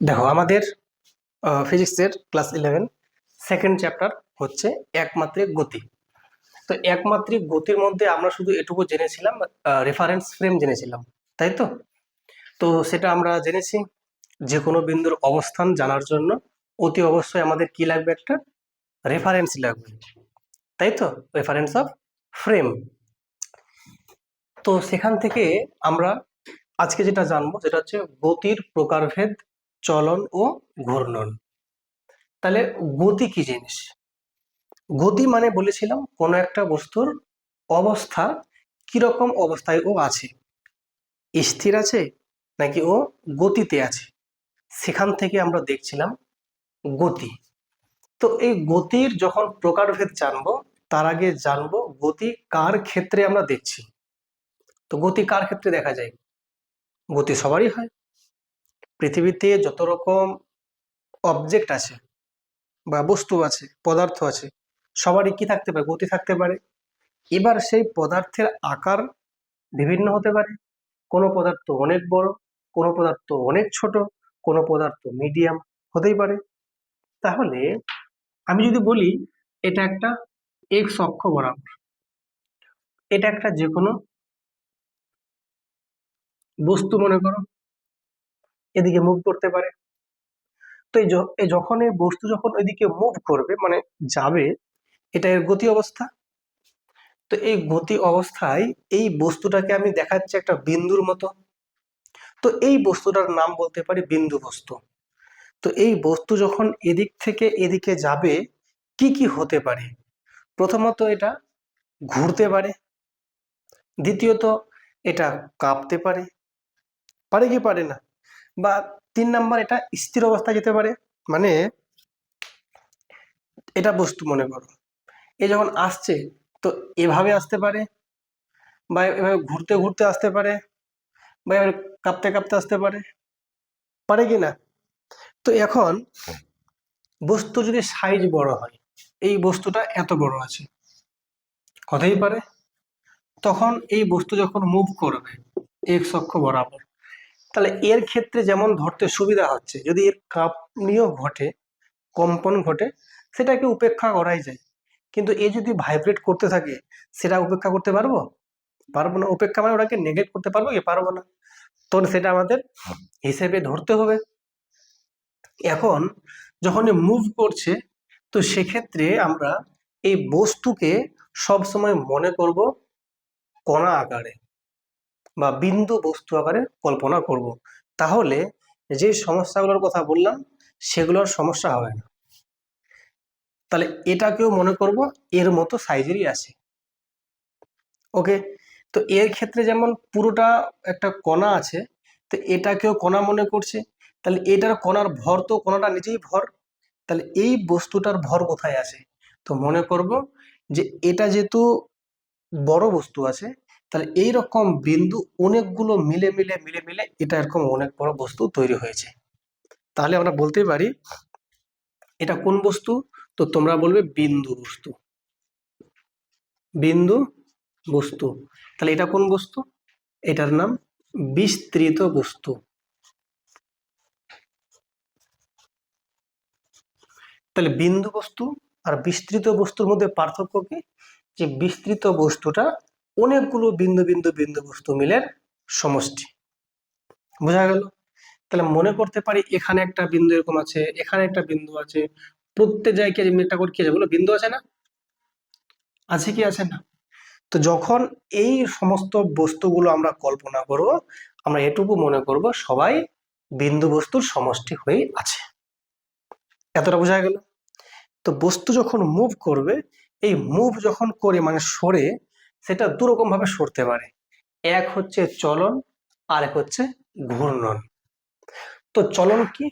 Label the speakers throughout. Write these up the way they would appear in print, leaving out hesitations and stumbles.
Speaker 1: দেখো আমাদের ফিজিক্সের ক্লাস 11 সেকেন্ড চ্যাপ্টার হচ্ছে একমাত্রিক গতি। তো একমাত্রিক গতির মধ্যে আমরা শুধু এটুকু জেনেছিলাম, রেফারেন্স ফ্রেম জেনেছিলাম, তাই তো। তো সেটা আমরা জেনেছি, যে কোনো বিন্দুর অবস্থান জানার জন্য অতি অবশ্যই আমাদের কি লাগবে, একটা রেফারেন্স লাগবে, তাই তো, রেফারেন্স অফ ফ্রেম। তো সেখান থেকে আমরা আজকে যেটা জানবো সেটা হচ্ছে গতির প্রকারভেদ, চলন ও ঘূর্ণন। তাহলে গতি কি জিনিস? গতি মানে বলেছিলাম কোনো একটা বস্তুর অবস্থা কিরকম অবস্থায় ও আছে, স্থির আছে নাকি ও গতিতে আছে, সেখান থেকে আমরা দেখছিলাম গতি। তো এই গতির যখন প্রকারভেদ জানবো, তার আগে জানবো গতি কার ক্ষেত্রে আমরা দেখছি। তো গতি কার ক্ষেত্রে দেখা যায়? গতি সবারই হয়। পৃথিবীতে যত রকম অবজেক্ট আছে বা বস্তু আছে, পদার্থ আছে, সবারই কি থাকতে পারে? গতি থাকতে পারে। এবার সেই পদার্থের আকার বিভিন্ন হতে পারে। কোনো পদার্থ অনেক বড়, কোনো পদার্থ অনেক ছোট, কোনো পদার্থ মিডিয়াম হতেই পারে। তাহলে আমি যদি বলি এটা একটা এক্স অক্ষ বরাবর, এটা একটা যে কোনো বস্তু মনে করো, এদিকে মুভ করতে পারে। তো যখন এই বস্তু যখন ওইদিকে মুভ করবে, মানে যাবে, এটা এর গতি অবস্থা। তো এই গতি অবস্থায় এই বস্তুটাকে আমি দেখাচ্ছি একটা বিন্দুর মতো। তো এই বস্তুটার নাম বলতে পারি বিন্দু বস্তু। তো এই বস্তু যখন এদিক থেকে এদিকে যাবে, কি কি হতে পারে? প্রথমত এটা ঘুরতে পারে, দ্বিতীয়ত এটা কাঁপতে পারে, পারে কি পারে না, বা 3 নাম্বার এটা স্থির অবস্থায় যেতে পারে। মানে এটা বস্তু মনে করো, এ যখন আসছে তো এভাবে আসতে পারে, বা এভাবে ঘুরতে ঘুরতে আসতে পারে, বা এভাবে কাঁপতে কাঁপতে আসতে পারে, পারে কি না? তো এখন বস্তু যদি সাইজ বড় হয়, এই বস্তুটা এত বড় আছে, হতেই পারে। তখন এই বস্তু যখন মুভ করবে এক্স অক্ষ বরাবর, তাহলে এর ক্ষেত্রে যেমন ধরতে সুবিধা হচ্ছে, যদি এর কাঁপনিও ঘটে, কম্পন ঘটে, সেটাকে উপেক্ষা করাই যায়। কিন্তু এ যদি ভাইব্রেট করতে থাকে, সেটা উপেক্ষা করতে পারবো? পারবো না। উপেক্ষা মানে ওটাকে নেগলেক্ট করতে পারবো কি? পারবো না। তখন সেটা আমাদের হিসেবে ধরতে হবে। এখন যখন মুভ করছে, তো সেক্ষেত্রে আমরা এই বস্তুকে সব সময় মনে করব কণা আকারে বা বিন্দু বস্তু আকারে কল্পনা করব। তাহলে যে সমস্যাগুলোর কথা বললাম সেগুলোর সমস্যা হবে না। তাহলে এটাকেও মনে করব এর মতো সাইজেরই আছে। ওকে। তো এর ক্ষেত্রে যেমন পুরোটা একটা কণা আছে, তো এটাকেও কণা মনে করছে। তাহলে এটার কণার ভর, তো কণাটা নিজেই ভর। তাহলে এই বস্তুটার ভর কোথায় আছে? তো মনে করব যে এটা যেহেতু বড় বস্তু আছে, তাহলে এই রকম বিন্দু অনেকগুলো মিলে মিলে মিলে মিলে এটা এরকম অনেক বড় বস্তু তৈরি হয়েছে। তাহলে আমরা বলতে পারি এটা কোন বস্তু? তো তোমরা বলবে বিন্দু বস্তু। বিন্দু বস্তু। তাহলে এটা কোন বস্তু? এটার নাম বিস্তৃত বস্তু। তাহলে বিন্দু বস্তু আর বিস্তৃত বস্তুর মধ্যে পার্থক্য কি? যে বিস্তৃত বস্তুটা অনেকগুলো বিন্দু বিন্দু বিন্দু বস্তু মিলে সমষ্টি। বোঝা গেল? তাহলে মনে করতে পারি এখানে একটা বিন্দু এরকম আছে, এখানে একটা বিন্দু আছে, প্রত্যেক জায়গায় যেমনি একটা করে কি আছে বলো, বিন্দু আছে না? আছে কি আছে না? তো যখন এই সমস্ত বস্তুগুলো আমরা কল্পনা করব, আমরা এটুকু মনে করব সবাই বিন্দু বস্তুর সমষ্টি হয়ে আছে। এতটা বোঝা গেল? তো বস্তু যখন মুভ করবে, এই মুভ যখন করে মানে সরে, সেটা দুরকম ভাবে সরতে পারে। এক হচ্ছে চলন, আর এক হচ্ছে ঘূর্ণন। তো চলন কি,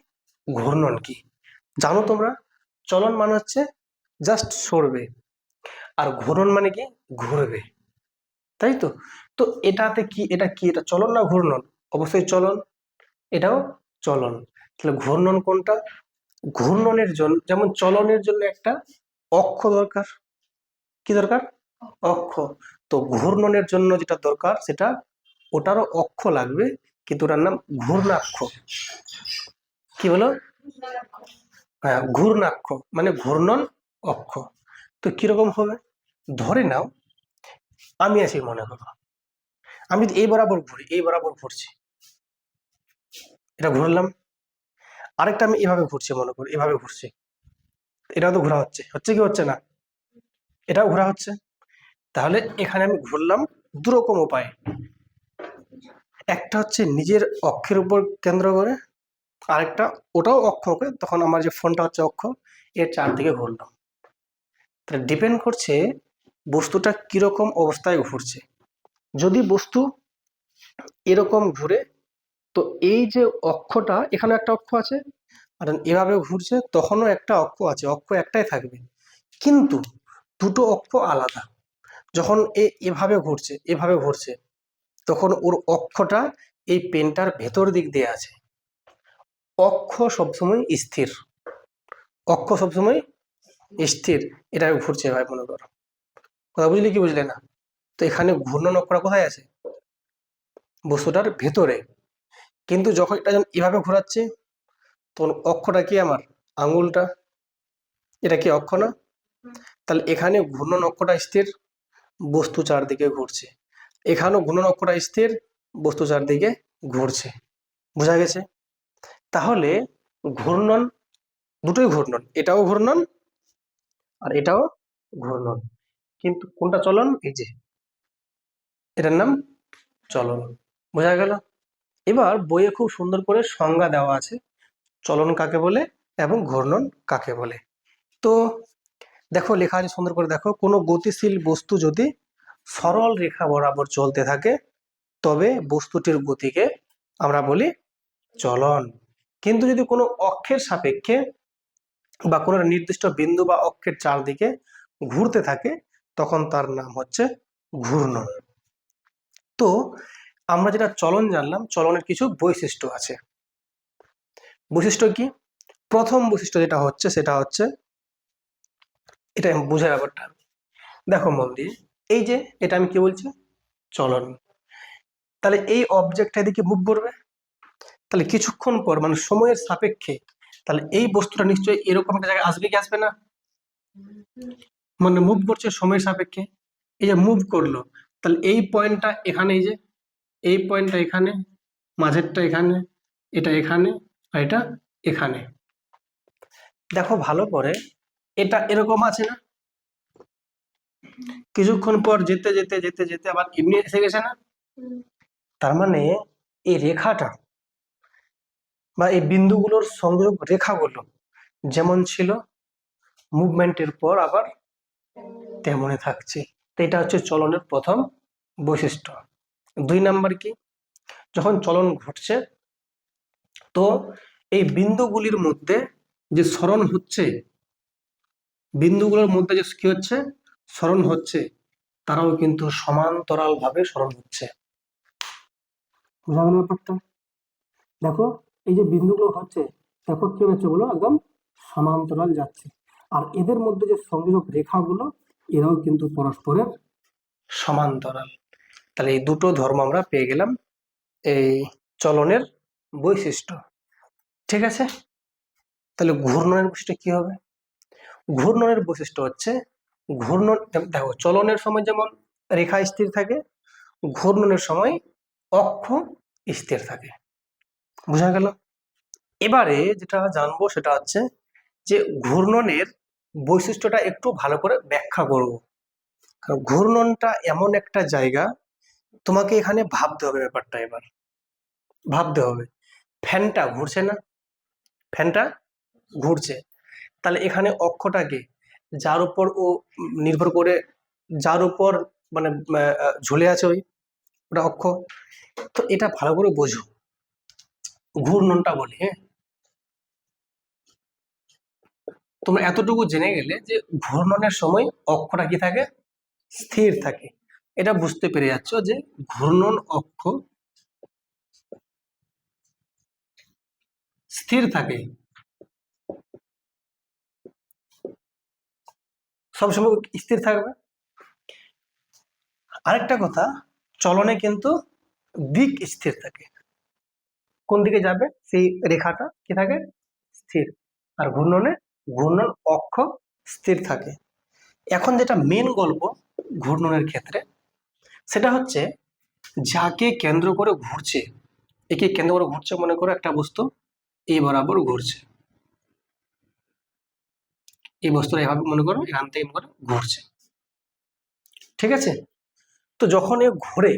Speaker 1: ঘূর্ণন কি জানো তোমরা? চলন মানে হচ্ছে জাস্ট সরবে, আর ঘূর্ণন মানে কি, ঘুরবে, তাই তো। তো এটাতে কি, এটা কি, এটা চলন না ঘূর্ণন? অবশ্যই চলন। এটাও চলন। তাহলে ঘূর্ণন কোনটা? ঘূর্ণনের জন্য, যেমন চলনের জন্য একটা অক্ষ দরকার। কি দরকার? অক্ষ। তো ঘূর্ণনের জন্য যেটা দরকার সেটা, ওটারও অক্ষ লাগবে, কিন্তু ওটার নাম ঘূর্ণাক্ষ। কি বলো? হ্যাঁ, ঘূর্ণাক্ষ মানে ঘূর্ণন অক্ষ। তো কিরকম হবে? ধরে নাও আমি আছি, মনে করো আমি যদি এই বরাবর ঘুরি, এই বরাবর ঘুরছি, এটা ঘুরলাম। আরেকটা আমি এভাবে ঘুরছি, মনে করি এভাবে ঘুরছি, এটাও তো ঘোরা হচ্ছে, হচ্ছে কি হচ্ছে না? এটাও ঘোরা হচ্ছে। তাহলে এখানে আমি ঘুরলাম দুরকম উপায়ে। একটা হচ্ছে নিজের অক্ষের উপর কেন্দ্র করে, আরেকটা ওটাও অক্ষকে, তখন আমার যে ফোনটা হচ্ছে অক্ষ, এর চারদিকে ঘুরলাম। তাহলে ডিপেন্ড করছে বস্তুটা কিরকম অবস্থায় ঘুরছে। যদি বস্তু এরকম ঘুরে, তো এই যে অক্ষটা, এখানে একটা অক্ষ আছে, আর এভাবে ঘুরছে তখনও একটা অক্ষ আছে, অক্ষ একটাই থাকবে, কিন্তু দুটো অক্ষ আলাদা। যখন এভাবে ঘুরছে, এভাবে ঘুরছে, তখন ওর অক্ষটা এই পেনটার ভেতর দিক দিয়ে আছে। অক্ষ সবসময় স্থির, অক্ষ সবসময় স্থির, এটা ঘুরছে ভাই, মনে করো। কথা বুঝলে কি বুঝলে না? তো এখানে ঘূর্ণন অক্ষটা কোথায় আছে? বস্তুটার ভেতরে। কিন্তু যখন এটা যখন এভাবে ঘোরাচ্ছে, তখন অক্ষটা কি আমার আঙুলটা, এটা কি অক্ষ না? তাহলে এখানে ঘূর্ণন অক্ষটা স্থির, বস্তু চারদিকে ঘুরছে। এখানেও ঘূর্ণন অক্ষটা স্থির, বস্তু চারদিকে ঘুরছে। বোঝা গেছে? তাহলে ঘূর্ণন, দুটোই ঘূর্ণন, এটাও ঘূর্ণন আর এটাও ঘূর্ণন, কিন্তু কোনটা চলন? এই যে এটার নাম চলন। বোঝা গেল? এবার বইয়ে খুব সুন্দর করে সংজ্ঞা দেওয়া আছে চলন কাকে বলে এবং ঘূর্ণন কাকে বলে। তো দেখো লেখা আছে সুন্দর করে, দেখো, কোনো গতিশীল বস্তু যদি সরল রেখা বরাবর চলতে থাকে, তবে বস্তুটির গতিকে আমরা বলি চলন। কিন্তু যদি কোনো অক্ষের সাপেক্ষে বা কোনো নির্দিষ্ট বিন্দু বা অক্ষের চারদিকে ঘুরতে থাকে, তখন তার নাম হচ্ছে ঘূর্ণন। তো আমরা যেটা চলন জানলাম, চলনের কিছু বৈশিষ্ট্য আছে। বৈশিষ্ট্য কি? প্রথম বৈশিষ্ট্য যেটা হচ্ছে সেটা হচ্ছে, এটা বোঝার ব্যাপারটা দেখো মন দিয়ে, এই যে এটা আমি কি বলছি? চলন। তাহলে এই অবজেক্টটা এদিকে মুভ করবে, তাহলে কিছুক্ষণ পর মানে সময়ের সাপেক্ষে, তাহলে এই বস্তুটা নিশ্চয়ই এরকম একটা জায়গায় আসবে কি আসবে না? মানে মুভ করছে সময়ের সাপেক্ষে, এই যে মুভ করলো, তাহলে এই পয়েন্টটা এখানে, এই যে এই পয়েন্টটা এখানে, মাঝেরটা এখানে, এটা এখানে, আর এটা এখানে। দেখো ভালো করে, এটা এরকম আছে না? কিছুক্ষণ পর যেতে যেতে যেতে যেতে আবার এমনি এসে গেছে না? তার মানে এই রেখাটা বা এই বিন্দুগুলোর সংযোগ রেখাগুলো যেমন ছিল, মুভমেন্টের পর আবার তেমনই থাকছে। তো এটা হচ্ছে চলনের প্রথম বৈশিষ্ট্য। 2 নাম্বার কি? যখন চলন ঘটছে, তো এই বিন্দুগুলির মধ্যে যে সরণ হচ্ছে, বিন্দুগুলোর মধ্যে যে কি হচ্ছে, সরণ হচ্ছে, তারাও কিন্তু সমান্তরাল ভাবে সরণ হচ্ছে। বোঝা গেল ব্যাপারটা? দেখো এই যে বিন্দুগুলো হচ্ছে, দেখো কি হচ্ছে, বলো একদম সমান্তরাল যাচ্ছে। আর এদের মধ্যে যে সংযোগ রেখাগুলো, এরাও কিন্তু পরস্পরের সমান্তরাল। তাহলে এই দুটো ধর্ম আমরা পেয়ে গেলাম এই চলনের বৈশিষ্ট্য। ঠিক আছে? তাহলে ঘূর্ণনের বৈশিষ্ট্য কি হবে? ঘূর্ণনের বৈশিষ্ট্য হচ্ছে, ঘূর্ণন দেখো চলনের সময় যেমন রেখা স্থির থাকে, ঘূর্ণনের সময় অক্ষ স্থির থাকে। বোঝা গেল? এবারে যেটা জানবো সেটা হচ্ছে যে ঘূর্ণনের বৈশিষ্ট্যটা একটু ভালো করে ব্যাখ্যা করব। কারণ ঘূর্ণনটা এমন একটা জায়গা, তোমাকে এখানে ভাবতে হবে ব্যাপারটা। এবার ভাবতে হবে, ফ্যানটা ঘুরছে না? ফ্যানটা ঘুরছে, তাহলে এখানে অক্ষটাকে, যার উপর ও নির্ভর করে, যার উপর মানে ঝুলে আছে ওই ওটা অক্ষ। তো এটা ভালো করে বোঝো, ঘূর্ণনটা বলি, হ্যাঁ। তোমরা এতটুকু জেনে গেলে যে ঘূর্ণনের সময় অক্ষটা কি থাকে? স্থির থাকে। এটা বুঝতে পেরে যাচ্ছ যে ঘূর্ণন অক্ষ স্থির থাকে, সবসময় স্থির থাকবে। আরেকটা কথা, চলনে কিন্তু দিক স্থির থাকে। কোন দিকে যাবে সেই রেখাটা কি থাকে, স্থির। আর ঘূর্ণনে ঘূর্ণন অক্ষ স্থির থাকে। এখন যেটা মেন গল্প ঘূর্ণনের ক্ষেত্রে, সেটা হচ্ছে যাকে কেন্দ্র করে ঘুরছে, একে কেন্দ্র করে ঘুরছে, মনে করো একটা বস্তু এই বরাবর ঘুরছে, এই বস্তুটা এভাবে মনে করো এখান থেকে মনে করো ঘুরছে, ঠিক আছে। তো যখন এ ঘোরে,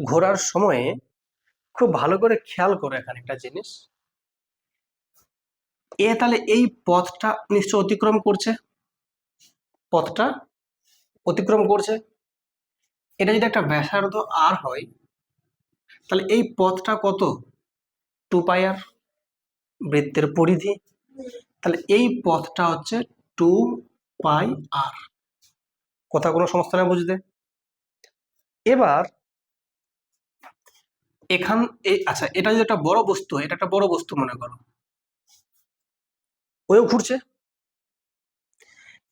Speaker 1: ঘোরার সময়ে খুব ভালো করে খেয়াল করো এখানে একটা জিনিস, এ তাহলে এই পথটা নিশ্চয় অতিক্রম করছে, পথটা অতিক্রম করছে। এটা যদি একটা ব্যাসার্ধ আর হয়, তাহলে এই পথটা কত, 2πr, বৃত্তের পরিধি। তাহলে এই পথটা হচ্ছে 2πr। কথা কোনো সমস্যা না বুঝতে। এবার এখান আচ্ছা, এটা যদি একটা বড় বস্তু হয়, এটা একটা বড় বস্তু মনে করো, ওও ঘুরছে,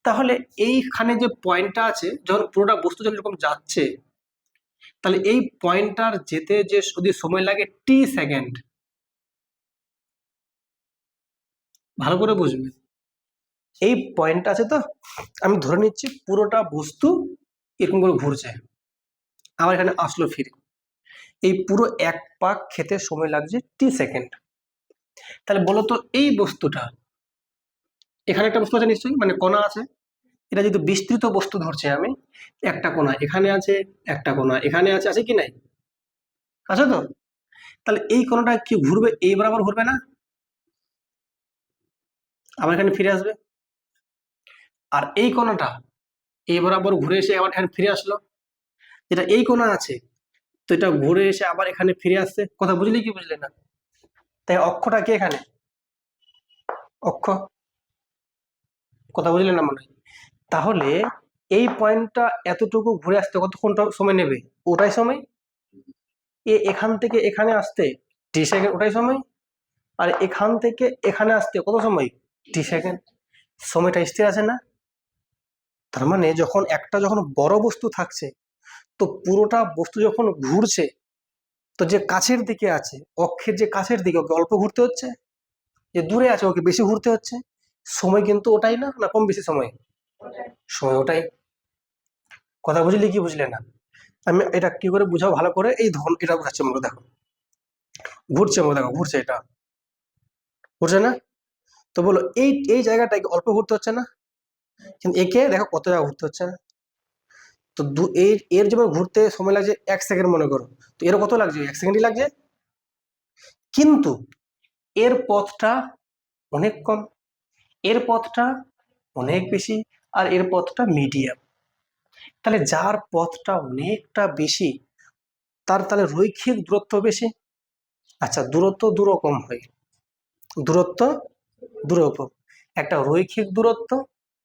Speaker 1: তাহলে এইখানে যে পয়েন্টটা আছে, যখন পুরোটা বস্তু যখন এরকম যাচ্ছে, তাহলে এই পয়েন্টটার যেতে যে যদি সময় লাগে টি সেকেন্ড, ভালো করে বুঝবে। এই পয়েন্টটা আছে, তো আমি ধরে নিচ্ছি পুরোটা বস্তু এরকম করে ঘুরছে, আমার এখানে আসলো ফিরে, এই পুরো এক পাক খেতে সময় লাগছে টি সেকেন্ড। তাহলে বলো তো এই বস্তুটা, এখানে একটা বস্তু আছে নিশ্চয়ই, মানে কণা আছে, এটা যদি বিস্তৃত বস্তু ধরছে আমি, একটা কোণা এখানে আছে, একটা কোণা এখানে আছে, আছে কি নাই, আছে তো। তাহলে এই কোণাটা কি ঘুরবে, এই বরাবর ঘুরবে না, আবার এখানে ফিরে আসবে। আর এই কোণাটা এই বরাবর ঘুরে এসে আবার এখানে ফিরে আসলো, যেটা এই কোণা আছে, তো এটা ঘুরে এসে আবার এখানে ফিরে আসছে। কথা বুঝলি কি বুঝলে না? তাই অক্ষটা কি এখানে, অক্ষ, কথা বুঝলে না মনে হয়? তাহলে এই পয়েন্টটা এতটুকু ঘুরে আসতে কতক্ষণ সময় নেবে, ওটাই সময়। এখান থেকে এখানে আসতে টি সেকেন্ড, ওটাই সময়। আর এখান থেকে এখানে আসতে কত সময়, টি সেকেন্ড। সময়টা স্থির আছে না? তার মানে যখন বড় বস্তু থাকছে, তো পুরোটা বস্তু যখন ঘুরছে, তো যে কাছের দিকে আছে, অক্ষের যে কাছের দিকে, ওকে অল্প ঘুরতে হচ্ছে, যে দূরে আছে ওকে বেশি ঘুরতে হচ্ছে। সময় কিন্তু ওটাই না, না কম বেশি সময়, সময় ওটাই। কথা বুঝলি কি বুঝলে না? আমি এটা কি করে বুঝাবো ভালো করে, এই ধরন এটা বোঝাচ্ছে আমাকে, দেখো ঘুরছে, আমাকে দেখো ঘুরছে, এটা ঘুরছে না? তো বলো এই এই জায়গাটাকে অল্প ঘুরতে হচ্ছে না, কিন্তু একে দেখো কত জায়গা ঘুরতে হচ্ছে না। তো এর যেমন ঘুরতে সময় লাগছে 1 সেকেন্ড মনে করো, তো এর কত লাগছে, 1 সেকেন্ডই লাগছে। কিন্তু এর পথটা অনেক কম, এর পথটা অনেক বেশি, আর এর পথটা মিডিয়াম। তাহলে যার পথটা অনেকটা বেশি, তার তাহলে রৈখিক দূরত্ব বেশি। আচ্ছা, দূরত্ব দুরকম হয়, দূরত্ব দুরকম, একটা রৈখিক দূরত্ব,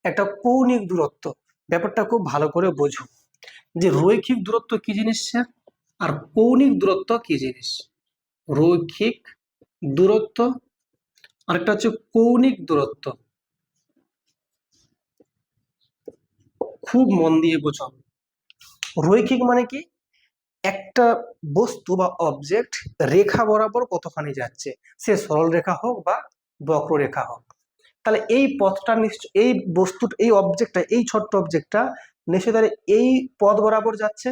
Speaker 1: একটা কৌণিক দূরত্ব। ব্যাপারটা খুব ভালো করে বোঝো, যে রৈখিক দূরত্ব কি জিনিস আর কৌণিক দূরত্ব কি জিনিস। রৈখিক দূরত্ব আরেকটা হচ্ছে কৌণিক দূরত্ব, খুব মন দিয়ে বোঝো। রৈখিক মানে কি, একটা বস্তু বা অবজেক্ট রেখা বরাবর কতখানি যাচ্ছে, সে সরল রেখা হোক বা বক্ররেখা হোক। তাহলে এই পথটা নিশ্চয়, এই বস্তু, এই অবজেক্টটা, এই ছোট্ট অবজেক্টটা নিশ্চয়ই তাহলে এই পথ বরাবর যাচ্ছে,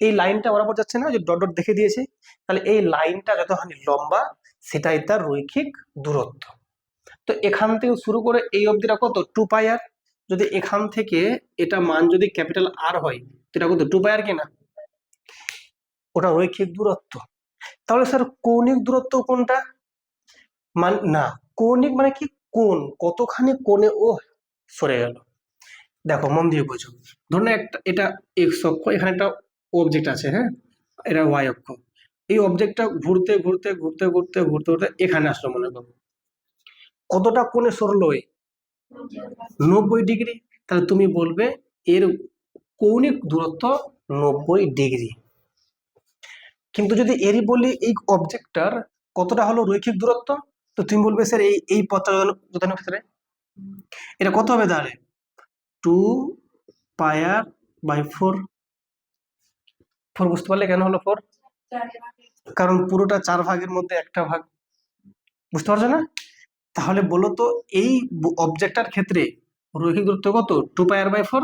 Speaker 1: এই লাইনটা বরাবর যাচ্ছে না, যে ডট ডট দেখে দিয়েছে। তাহলে এই লাইনটা যতখানি লম্বা, সেটাই তার রৈখিক দূরত্ব। তো এখান থেকে শুরু করে এই অবধিটা কত, 2πr। যদি এখান থেকে এটা মান যদি ক্যাপিটাল আর হয়, তো এটা কত, 2πr কিনা, ওটা রৈখিক দূরত্ব। তাহলে স্যার কৌণিক দূরত্ব কোনটা, না, কৌণিক মানে কি, কোণ, কতখানি কোণে ও সরে গেল। দেখো মন দিয়ে বোঝো, ধরুন একটা, এটা এক্স অক্ষ, এখানে একটা অবজেক্ট আছে, হ্যাঁ, এটা ওয়াই অক্ষ। এই অবজেক্টটা ঘুরতে ঘুরতে ঘুরতে ঘুরতে ঘুরতে ঘুরতে এখানে আসলো মনে করো, কতটা কোণে সরলো, 90 ডিগ্রি। তাহলে তুমি বলবে এর কৌণিক দূরত্ব 90 ডিগ্রি। কিন্তু যদি এরই বলি এই অবজেক্টটার কতটা হলো রৈখিক দূরত্ব, তো তুমি বলবে স্যার এই এই পথটা যোগানোর ক্ষেত্রে এটা কত হবে, তাহলে 2πr/4। বুঝতে পারলে কেন হলো 4? কারণ পুরোটা 4 ভাগের মধ্যে একটা ভাগ, বুঝতে পারছো না? তাহলে বলো তো এই অবজেক্টটার ক্ষেত্রে রৈখিক দূরত্ব কত? 2πr/4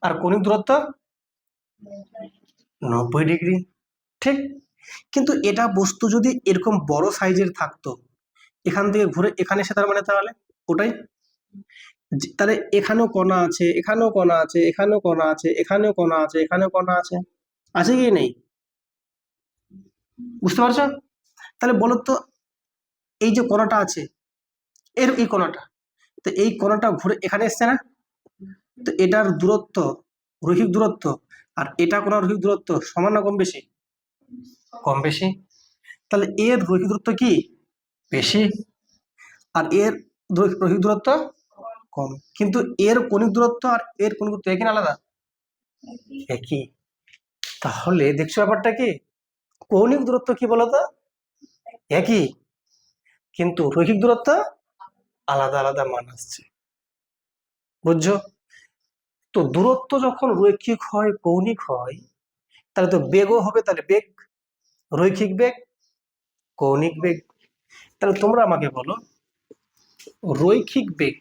Speaker 1: আর কৌণিক দূরত্ব 90 ডিগ্রি, ঠিক? কিন্তু এটা বস্তু যদি এরকম বড় সাইজের থাকতো, এখান থেকে ঘুরে এখানে এসে, তার মানে তাহলে ওটাই তাহলে এখানেও কণা আছে, এখানেও কণা আছে, এখানেও কণা আছে, এখানেও কণা আছে, এখানেও কণা আছে, আছে কি নেই? বুঝতে পারছো? তাহলে বলো তো এই যে কণাটা আছে, এর এই কণাটা, তো এই কণাটা ঘুরে এখানে এসছে না? তো এটার দূরত্ব, রৈখিক দূরত্ব, আর এটা কোন রৈখিক দূরত্ব সমান না কম বেশি? কম বেশি। তাহলে এর রৈখিক দূরত্ব কি বেশি, আর এর রৈখিক দূরত্ব কম, কিন্তু এর কৌণিক দূরত্ব আর এর কৌণিক দূরত্ব একই না আলাদা? একই। তাহলে দেখছো ব্যাপারটা কি, কৌণিক দূরত্ব কি বলতো একই, কিন্তু রৈখিক দূরত্ব আলাদা আলাদা মান আসছে, বুঝছো? তো দূরত্ব যখন রৈখিক হয়, কৌণিক হয়, তাহলে তো বেগও হবে, তাহলে বেগ, রৈখিক বেগ, কৌণিক বেগ। তাহলে তোমরা আমাকে বলো রৈখিক বেগ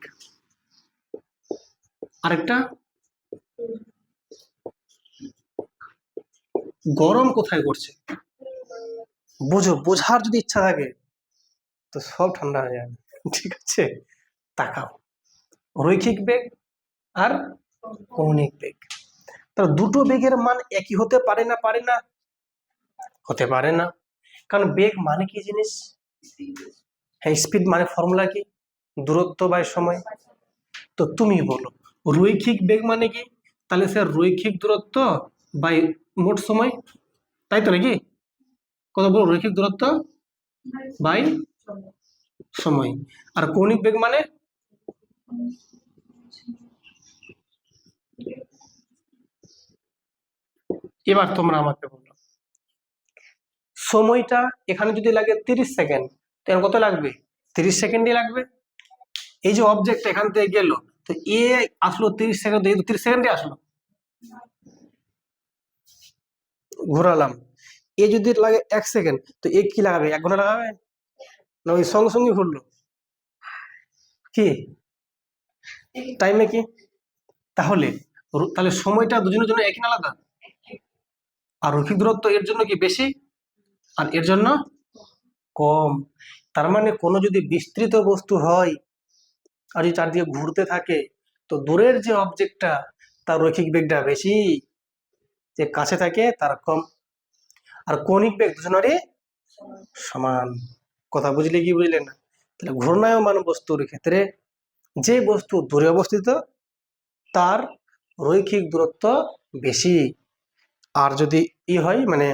Speaker 1: আরেকটা, গরম কোথায় করছে? বোঝো, বোঝার যদি ইচ্ছা থাকে তো সব ঠান্ডা হয়ে যাবে, ঠিক আছে? তাকাও, রৈখিক বেগ আর কৌণিক বেগ, তাহলে দুটো বেগের মান একই হতে পারে না? পারে না? হতে পারে না, কারণ বেগ মানে কি জিনিস? হ্যাঁ, স্পিড মানে ফর্মুলা কি? দূরত্ব বাই সময়। তো তুমি বলো রৈখিক বেগ মানে কি? তাহলে স্যার রৈখিক দূরত্ব বাই মোট সময়, তাই তো নাকি? কত বলো, রৈখিক দূরত্ব বাই সময়। আর কৌণিক বেগ মানে এবার তোমরা আমাকে বলো সময়টা এখানে যদি লাগে 30 সেকেন্ড, তাহলে কত লাগবে? 30 সেকেন্ডই লাগবে। এই যে অবজেক্ট এখান থেকে গেল, তো এ আসলো 30 সেকেন্ড, 30 সেকেন্ডে আসলো, ঘোরালাম। এ যদি লাগে 1 সেকেন্ড, তো এ কি লাগাবে? 1 ঘন্টা লাগাবে না ওই সঙ্গে সঙ্গে ঘুরলো? কি টাইমে কি? তাহলে তাহলে সময়টা দুজনের জন্য একই না আলাদা? আর রৈখিক দূরত্ব এর জন্য কি বেশি আর এর জন্য কম। তার মানে কোনো যদি বিস্তৃত বস্তু হয় আর যদি চারদিকে ঘুরতে থাকে, তো দূরের যে অবজেক্টটা তার রৈখিক বেগটা বেশি, যে কাছে থাকে তার কম। আর কৌণিক বেগ দুজনেরই সমান। কথা বুঝলে কি বুঝলে না? তাহলে ঘূর্ণায়মান বস্তুর ক্ষেত্রে যে বস্তু দূরে অবস্থিত তার রৈখিক দূরত্ব বেশি, আর যদি ই হয় মানে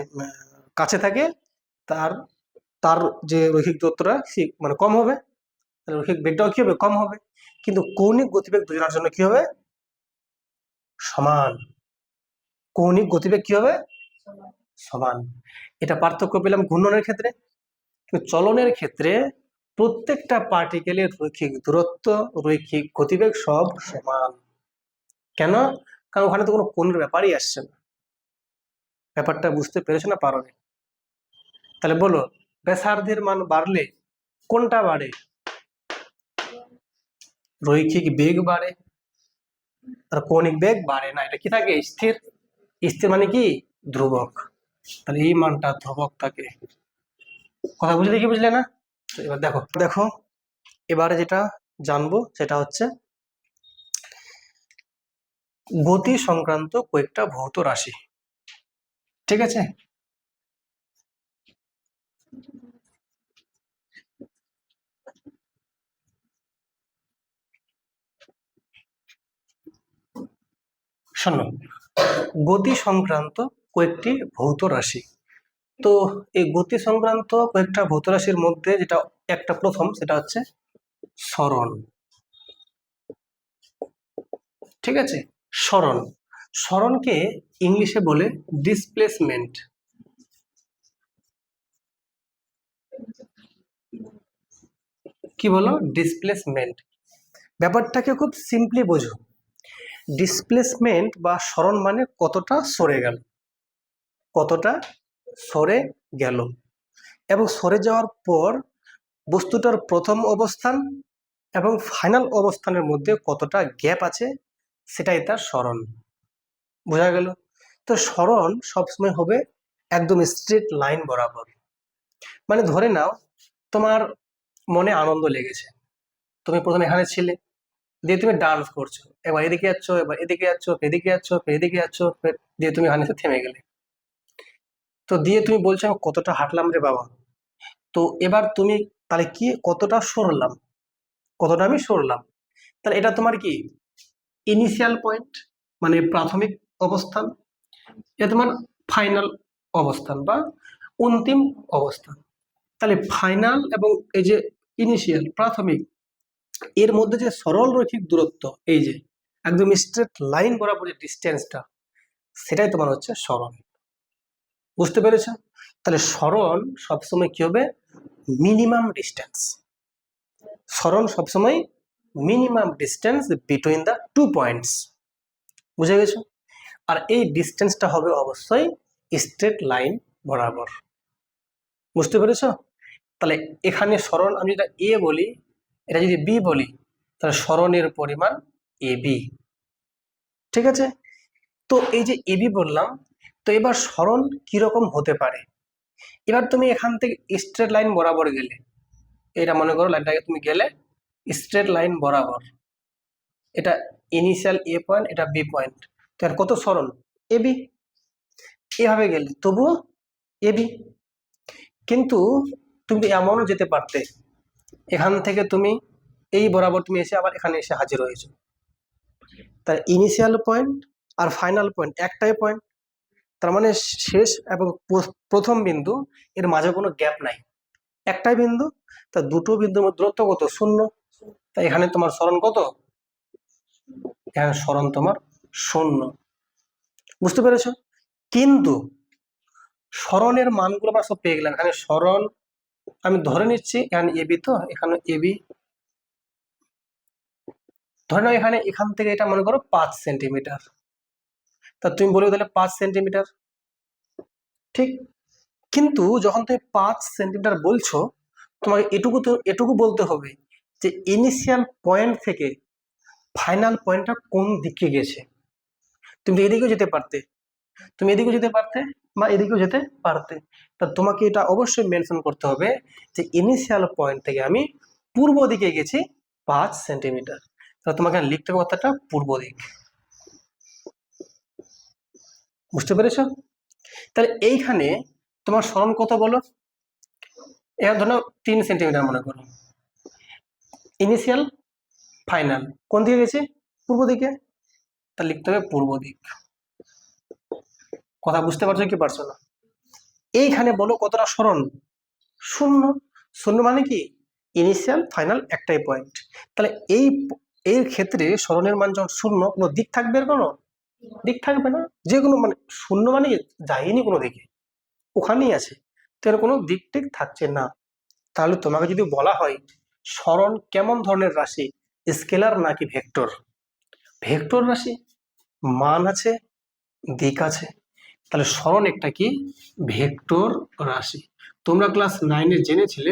Speaker 1: কাছে থাকে তার তার যে রৈখিক দূরত্বটা মানে কম হবে, তাহলে রৈখিক বেগটাও কি হবে? কম হবে। কিন্তু কৌণিক গতিবেগ দুজনের জন্য কি হবে? সমান। কৌণিক গতিবেগ কি হবে? সমান। এটা পার্থক্য পেলাম ঘূর্ণনের ক্ষেত্রে। কিন্তু চলনের ক্ষেত্রে প্রত্যেকটা পার্টিকেলের রৈখিক দূরত্ব, রৈখিক গতিবেগ সব সমান। কেন? কারণ ওখানে তো কোনো কোণের ব্যাপারই আসছে না। ব্যাপারটা বুঝতে পেরেছো না পারো? তাহলে বলো ব্যাসার্ধের মান বাড়লে কোনটা বাড়ে? রৈখিক বেগ বাড়ে, আর কৌণিক বেগ বাড়ে না। এটা কি থাকে? স্থির। স্থির মানে কি? ধ্রুবক। তাহলে এই মানটা ধ্রুবক থাকে। কথা বুঝলে কি বুঝলে না? এবার দেখো দেখো এবারে যেটা জানবো সেটা হচ্ছে গতি সংক্রান্ত কয়েকটা ভৌত রাশি, ঠিক আছে? শোনো, গতি সংক্রান্ত কয়েকটি ভৌত রাশি। তো এই গতি সংক্রান্ত কয়েকটা ভৌত রাশির মধ্যে যেটা একটা প্রথম, সেটা হচ্ছে সরণ, ঠিক আছে? সরণ, সরণকে ইংলিশে বলে ডিসপ্লেসমেন্ট। কি বলো? ডিসপ্লেসমেন্ট। ব্যাপারটাকে খুব সিম্পলি বোঝো। ডিসপ্লেসমেন্ট বা সরণ মানে কতটা সরে গেল, কতটা সরে গেল, এবং সরে যাওয়ার পর বস্তুটার প্রথম অবস্থান এবং ফাইনাল অবস্থানের মধ্যে কতটা গ্যাপ আছে সেটাই তার সরণ। বোঝা গেল? তো সরণ সবসময় হবে একদম স্ট্রেট লাইন বরাবর। মানে ধরে নাও তোমার মনে আনন্দ লেগেছে, তুমি প্রথমে এখানে ছিলে, দিয়ে তুমি ডান্স করছো, এবার এদিকে যাচ্ছ, এবার এদিকে যাচ্ছ, এদিকে যাচ্ছ, এদিকে যাচ্ছ, দিয়ে তুমি এখানে এসে থেমে গেলে। তো দিয়ে তুমি বলছো আমি কতটা হাঁটলাম রে বাবা। তো এবার তুমি তাহলে কি কতটা সরলাম, কতটা আমি সরলাম, তাহলে এটা তোমার কি ইনিশিয়াল পয়েন্ট, মানে প্রাথমিক অবস্থান। এটা তোমার ফাইনাল অবস্থান বা অন্তিম অবস্থান। তাহলে ফাইনাল এবং এই যে ইনিশিয়াল প্রাথমিক, এর মধ্যে যে সরল রৈখিক দূরত্ব, এই যে একদম স্ট্রেট লাইন বরাবর যে ডিস্টেন্সটা, সেটাই তোমার হচ্ছে সরণ। বুঝতে পেরেছো? তাহলে সরণ সবসময় কি হবে? Minimum distance. সরণ সবসময় minimum distance between the two points. বুঝে গেছো? আর এই ডিস্টেন্সটা হবে অবশ্যই স্ট্রেট লাইন বরাবর। বুঝতে পেরেছো? তাহলে এখানে সরণ আমি যেটা এ বলি, এটা যদি বি বলি, তাহলে সরণের পরিমাণ এ বি। ঠিক আছে? তো এই যে এবি বললাম, তো এবার সরণ কিরকম হতে পারে? এবার তুমি এখান থেকে স্ট্রেট লাইন বরাবর গেলে, এটা মনে করো লাইনটাকে তুমি গেলে স্ট্রেট লাইন বরাবর, এটা ইনিশিয়াল এ পয়েন্ট, এটা বি পয়েন্ট, তো এর কত সরণ? এবি। এভাবে গেলে তবুও এবি। কিন্তু তুমি এমনও যেতে পারতে, এখান থেকে তুমি এই বরাবর তুমি এসে আবার এখানে এসে হাজির হয়েছো, তার ইনিশিয়াল পয়েন্ট আর ফাইনাল পয়েন্ট একটাই পয়েন্ট, তার মানে শেষ এবং প্রথম বিন্দু এর মাঝে কোনো গ্যাপ নাই, একটাই বিন্দু। তা দুটো বিন্দুর মধ্যে দূরত্ব কত? 0। তাই এখানে তোমার সরণ কত? এখানে সরণ তোমার 0। বুঝতে পেরেছো? কিন্তু সরণের মানগুলো আমরা সব পেয়ে গেলাম। এখানে সরণ আমি ধরে নিচ্ছি এখানে এবি, তো এখানে এবি ধরে নাও, এখান থেকে এটা মনে করো 5 সেন্টিমিটার, তা তুমি বলবে তাহলে 5 সেন্টিমিটার, ঠিক। কিন্তু যখন তুমি 5 সেন্টিমিটার বলছো, তোমাকে এটুকু বলতে হবে যে ইনিশিয়াল পয়েন্ট থেকে ফাইনাল পয়েন্টটা কোন দিকে গেছে। তুমি এদিকেও যেতে পারতে, তুমি এদিকেও যেতে পারতে বা এদিকেও যেতে পারতে, তা তোমাকে এটা অবশ্যই মেনশন করতে হবে যে ইনিশিয়াল পয়েন্ট থেকে আমি পূর্ব দিকে গেছি 5 সেন্টিমিটার। তা তোমাকে লিখতে হবে কথাটা পূর্ব দিক। বুঝতে পেরেছো? তাহলে এইখানে তোমার সরণ কত বলো? এখানে ধরো 3 সেন্টিমিটার মনে করো, ইনিশিয়াল ফাইনাল কোন দিকে গেছে? পূর্ব দিকে, তা লিখতে হবে পূর্ব দিক। কথা বুঝতে পারছো কি পারছো না? এইখানে বলো কতটা সরণ? 0। 0 মানে কি ইনিশিয়াল ফাইনাল একটাই পয়েন্ট। তাহলে এর ক্ষেত্রে সরণের মান যখন 0, কোনো দিক থাকবে? এর কোনো দিক থাকবে না, যে কোনো মানে 0 মানে যায়নি কোনো দিকে, ওখানেই আছে, তো এর কোনো দিক টিক থাকছে না। তাহলে তোমাকে যদি বলা হয় সরণ কেমন ধরনের রাশি, স্কেলার নাকি ভেক্টর? ভেক্টর রাশি, মান আছে, দিক আছে। তাহলে সরণ একটা কি ভেক্টর রাশি। তোমরা ক্লাস 9-এ জেনেছিলে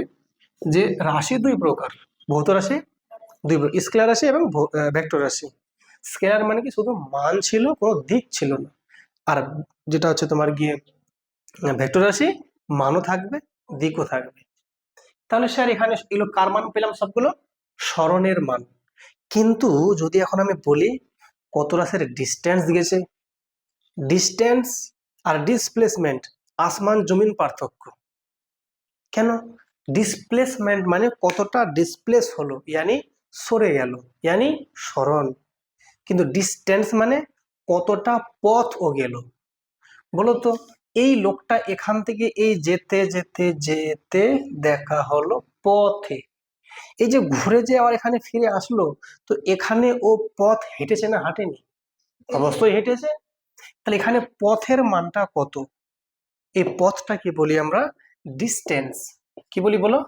Speaker 1: যে রাশি দুই প্রকার, ভৌত রাশি দুই প্রকার, স্কেলার রাশি এবং ভেক্টর রাশি। স্কেলার মানে কি শুধু মান ছিল, কোনো দিক ছিল না। আর যেটা হচ্ছে তোমার গিয়ে ভেক্টর রাশি, মানও থাকবে, দিকও থাকবে। তাহলে স্যার এখানে এগুলো কার মান পেলাম? সবগুলো সরণের মান। কিন্তু যদি এখন আমি বলি কত রাশির ডিস্টেন্স গেছে, ডিস্টেন্স আর ডিসপ্লেসমেন্ট আসমান জমিন পার্থক্য। কেন? ডিসপ্লেসমেন্ট মানে কতটা ডিসপ্লেস হলো, ইয়ানি সরে গেল, ইয়ানি সরণ। কিন্তু ডিস্টেন্স মানে কতটা পথ ও গেল। বলতো এই লোকটা এখান থেকে এই যেতে যেতে যেতে দেখা হলো পথে, এই যে ঘুরে যে আবার এখানে ফিরে আসলো, তো এখানে ও পথ হেঁটেছে না হাঁটেনি? অবশ্যই হেঁটেছে। তাহলে এখানে পথের মানটা কত? এই পথটা কি বলি আমরা? ডিস্টেন্স। কি বলি বলো?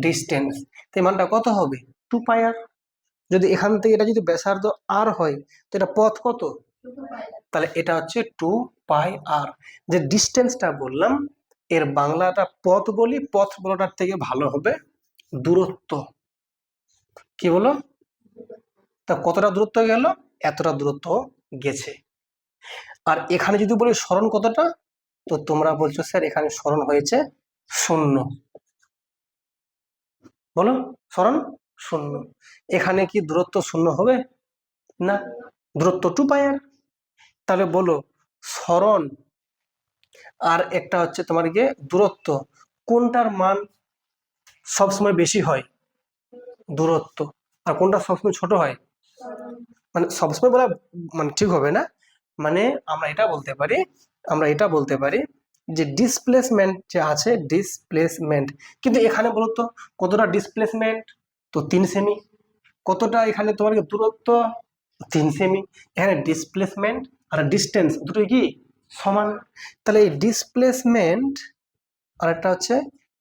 Speaker 1: ডিস্টেন্স। তো মানটা কত হবে? 2πr। যদি এখান থেকে এটা যদি ব্যাসার্ধ আর হয়, তো এটা পথ কত? তাহলে এটা হচ্ছে 2πr। যে ডিস্টেন্সটা বললাম এর বাংলাটা পথ বলি, পথ বলাটার থেকে ভালো হবে দূরত্ব। কি বলো? তা কতটা দূরত্ব গেল? এতটা দূরত্ব গেছে। আর এখানে যদি বলি সরণ কতটা, তো তোমরা বলছো স্যার এখানে সরণ হয়েছে 0। বলো, সরণ 0। এখানে কি দূরত্ব 0 হবে? না, দূরত্ব 2πr। তাহলে বলো সরণ আর একটা হচ্ছে তোমার গিয়ে দূরত্ব, কোনটার মান সবসময় বেশি হয়? দূরত্ব। আর কোনটা সবসময় ছোট হয়? মানে সবসময় বলা মানে ঠিক হবে না, মানে আমরা এটা বলতে পারি যে ডিসপ্লেসমেন্ট যে আছে, ডিসপ্লেসমেন্ট। কিন্তু এখানে বলো তো কতটা ডিসপ্লেসমেন্ট? তো 3 সেমি। কতটা এখানে তোমার দূরত্ব? 3 সেমি। এখানে ডিসপ্লেসমেন্ট আর ডিস্টেন্স দুটোই কি সমান? তাহলে এই ডিসপ্লেসমেন্ট আর একটা হচ্ছে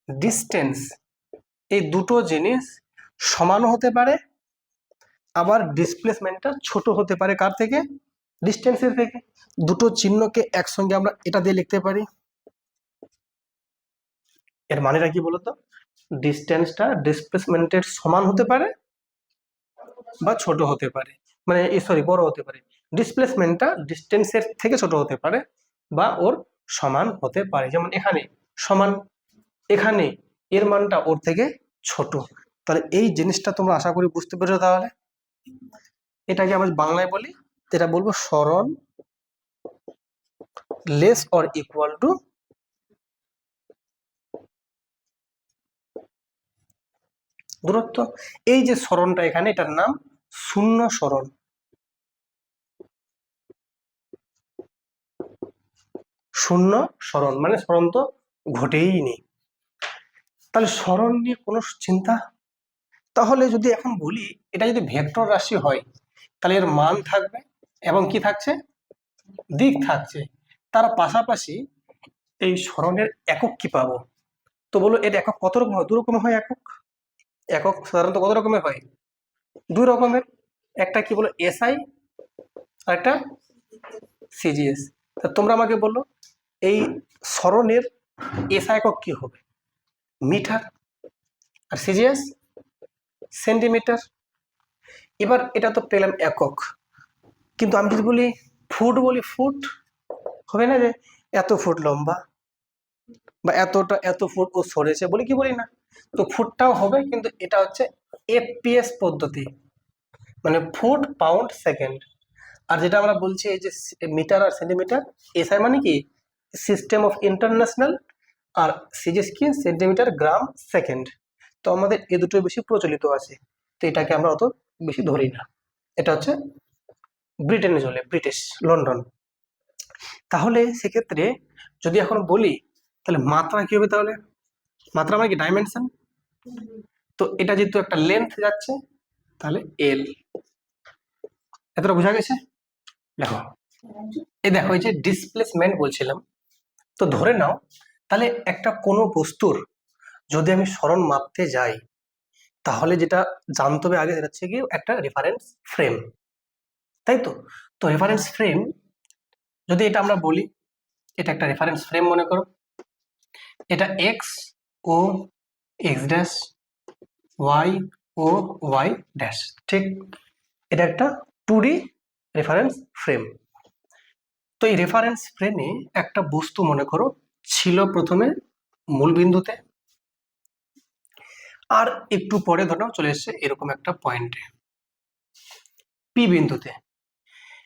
Speaker 1: ডিস্টেন্স, এই দুটো জিনিস সমানও হতে পারে, আবার ডিসপ্লেসমেন্টটা ছোট হতে পারে কার থেকে? ডিস্টেন্সের থেকে। দুটো চিহ্নকে একসঙ্গে আমরা এটা দিয়ে লিখতে পারি। এর মানেটা কি বলতো? ডিস্টেন্সটা ডিসপ্লেসমেন্টের সমান হতে পারে বা ছোট হতে পারে, মানে সরি বড় হতে পারে। ডিসপ্লেসমেন্টটা ডিস্টেন্সের থেকে ছোট হতে পারে বা ওর সমান হতে পারে। যেমন এখানে সমান, এখানে এর মানটা ওর থেকে ছোট। তাহলে এই জিনিসটা তোমরা আশা করি বুঝতে পেরেছো। তাহলে এটাকে আমরা বাংলায় বলি, এটা বলবো সরণ লেস অর ইকুয়াল টু দূরত্ব। এই যে সরণটা এখানে, এটার নাম শূন্য সরণ। শূন্য সরণ মানে সরণ তো ঘটেই নেই। তাহলে সরণ নিয়ে কোনো চিন্তা? তাহলে যদি এখন বলি এটা যদি ভেক্টর রাশি হয় তাহলে এর মান থাকবে এবং কি থাকছে? দিক থাকছে। তার পাশাপাশি এই সরণের একক কি পাবো? তো বলো এর একক কত রকম হয়? 2 রকমের হয় একক। একক সাধারণত কত রকমের হয়? 2 রকমের। একটা কি বলো এসআই, আর একটা সিজিএস। তা তোমরা আমাকে বলো এই সরণের এসআই একক কি হবে? মিটার। আর সিজিএস সেন্টিমিটার। এবার এটা তো পেলাম একক, কিন্তু আমি যদি বলি ফুট, বলি ফুট হবে না যে এত ফুট লম্বা বা এত ফুট ও সরেছে বলি কি বলি না? তো ফুটটাও হবে, কিন্তু এটা হচ্ছে এফপিএস পদ্ধতি, মানে ফুট পাউন্ড সেকেন্ড। আর যেটা আমরা বলছি এই যে মিটার আর সেন্টিমিটার, এসআই মানে কি সিস্টেম অফ ইন্টারন্যাশনাল, আর সিজিএস কি সেন্টিমিটার গ্রাম সেকেন্ড। তো আমাদের এ দুটো বেশি প্রচলিত আছে, তো এটাকে আমরা অত বেশি ধরি না। এটা হচ্ছে ব্রিটেনে চলে, ব্রিটিশ লন্ডন। তাহলে সেক্ষেত্রে যদি এখন বলি তাহলে মাত্রা কি হবে? তাহলে মাত্রা মানে কি ডাইমেনশন। তো এটা যেহেতু একটা লেন্থ যাচ্ছে তাহলে এল। এতটা বোঝা গেছে? দেখো এই দেখো এই যে ডিসপ্লেসমেন্ট বলছিলাম, তো ধরে নাও তাহলে একটা কোনো বস্তুর যদি আমি সরণ মাপতে যাই তাহলে যেটা জানতে হবে আগে সেটা হচ্ছে কি একটা রেফারেন্স ফ্রেম, তাই তো? তো রেফারেন্স ফ্রেম যদি এটা আমরা বলি, এটা একটা রেফারেন্স ফ্রেম মনে করো, এটা এক্স ও এক্স ড্যাশ, ওয়াই ও ওয়াই ড্যাশ, ঠিক? এটা একটা 2D রেফারেন্স ফ্রেম। তো এই রেফারেন্স ফ্রেমে একটা বস্তু মনে করো ছিল প্রথমে মূল বিন্দুতে, আর একটু পরে ধরো চলে এসছে এরকম একটা পয়েন্টে পি বিন্দুতে।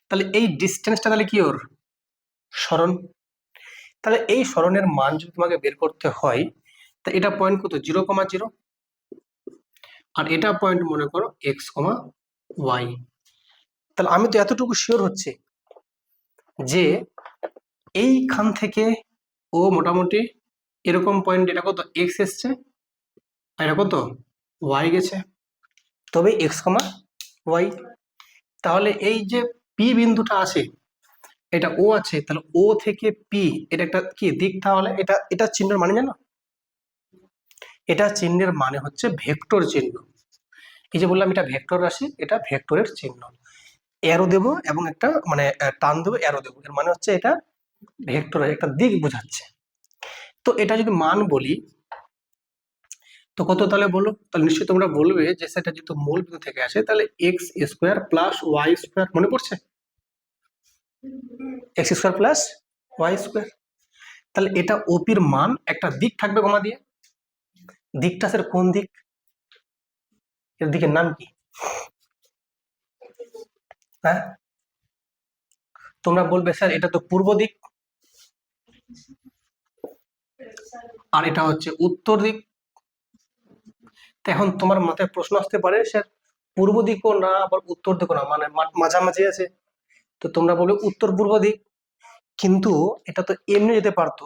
Speaker 1: তাহলে এই ডিস্টেন্সটা তাহলে কি ওর সরণ। তাহলে এই সরণের মান যদি তোমাকে বের করতে হয় তা এটা পয়েন্ট কত? 0,0। আর এটা পয়েন্ট মনে করো x,y। তাহলে আমি তো এতটুকু শিওর হচ্ছে যে এইখান থেকে ও মোটামুটি এরকম পয়েন্ট, এটা কত এক্স এসছে আর এটা কত ওয়াই গেছে, তবে x,y। তাহলে এই যে পি বিন্দুটা আছে এটা ও আছে, তাহলে ও থেকে পি এটা একটা কি দিক? তাহলে এটা এটা চিহ্নের মানে জানো? এটা চিহ্নের মানে হচ্ছে ভেক্টর চিহ্ন। এই যে বললাম এটা ভেক্টর রাশি, এটা ভেক্টরের চিহ্ন। অ্যারো দেবো এবং একটা মানে টান দেবো, অ্যারো দেবো, এর মানে হচ্ছে এটা ভেক্টর, একটা দিক বোঝাচ্ছে। তো এটা যদি মান বলি তো কত তাহলে বলো, তাহলে নিশ্চয়ই তোমরা বলবে যে সেটা যেহেতু মূল বিন্দু থেকে আসে তাহলে X square plus Y square, মনে পড়ছে? X square plus Y square. তাহলে এটা ওপির মান, একটা দিক থাকবে কমা দিয়ে, দিকটা স্যার কোন দিক, এর দিকের নাম কি? হ্যাঁ, তোমরা বলবে স্যার এটা তো পূর্ব দিক, আর এটা হচ্ছে উত্তর দিক। তো এখন তোমার মাথায় প্রশ্ন আসতে পারে স্যার পূর্ব দিকও না আবার উত্তর দিকও না, মানে মাঝামাঝি আছে, তো তোমরা বলবে উত্তর পূর্ব দিক। কিন্তু এটা তো এমনি যেতে পারতো,